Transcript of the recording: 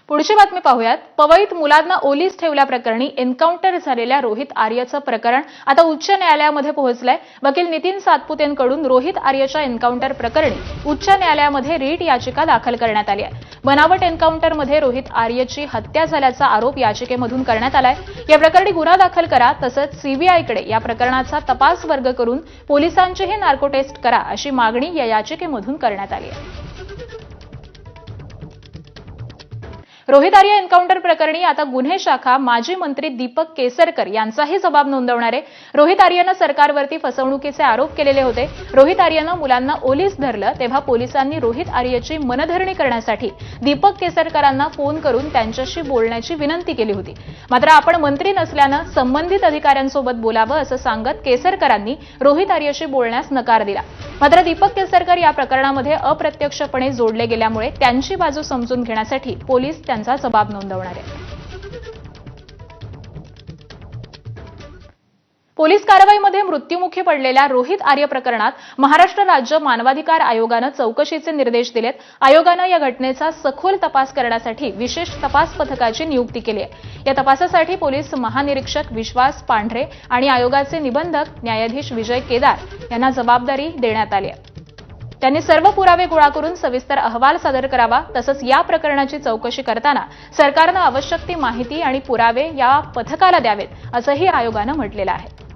पुढची बातमी पाहूयात। पवईत मुलांना ओलीस ठेवल्याप्रकरणी एन्काउंटर झालेल्या रोहित आर्यचं प्रकरण आता उच्च न्यायालयामध्ये पोहोचलंय। वकील नितीन सातपुतेंकडून रोहित आर्यच्या एन्काउंटर प्रकरणी उच्च न्यायालयामध्ये रीट याचिका दाखल करण्यात आली आहे। बनावट एन्काउंटरमध्ये रोहित आर्यची हत्या झाल्याचा आरोप याचिकेमधून करण्यात आलाय। या प्रकरणी गुन्हा दाखल करा, तसंच सीबीआयकडे या प्रकरणाचा तपास वर्ग करून पोलिसांचीही नार्को टेस्ट करा, अशी मागणी या याचिकेमधून करण्यात आली आहे। रोहित आर्य एन्काउंटर प्रकरणी आता गुन्हे शाखा माजी मंत्री दीपक केसरकर यांचाही जबाब नोंदवणार आहे। रोहित आर्यनं सरकारवरती फसवणुकीचे आरोप केलेले होते। रोहित आर्यनं मुलांना ओलीस धरलं तेव्हा पोलिसांनी रोहित आर्यची मनधरणी करण्यासाठी दीपक केसरकरांना फोन करून त्यांच्याशी बोलण्याची विनंती केली होती। मात्र आपण मंत्री नसल्यानं संबंधित अधिकाऱ्यांसोबत बोलावं असं सांगत केसरकरांनी रोहित आर्यशी बोलण्यास नकार दिला। मात्र दीपक केसरकर या प्रकरणामध्ये अप्रत्यक्षपणे जोडले गेल्यामुळे त्यांची बाजू समजून घेण्यासाठी पोलीस त्यांचा जबाब नोंदवणार आहेत। पोलीस कारवाईमध्ये मृत्युमुखी पडलेल्या रोहित आर्य प्रकरणात महाराष्ट्र राज्य मानवाधिकार आयोगानं चौकशीचे निर्देश दिलेत। आयोगानं या घटनेचा सखोल तपास करण्यासाठी विशेष तपास पथकाची नियुक्ती केली आहे। या तपासासाठी पोलीस महानिरीक्षक विश्वास पांढरे आणि आयोगाचे निबंधक न्यायाधीश विजय केदार यांना जबाबदारी देण्यात आली आहे। त्यांनी सर्व पुरावे गोळा करून सविस्तर अहवाल सादर करावा, तसंच या प्रकरणाची चौकशी करताना सरकारनं आवश्यक ती माहिती आणि पुरावे या पथकाला द्यावेत, असंही आयोगानं म्हटलेलं आहे।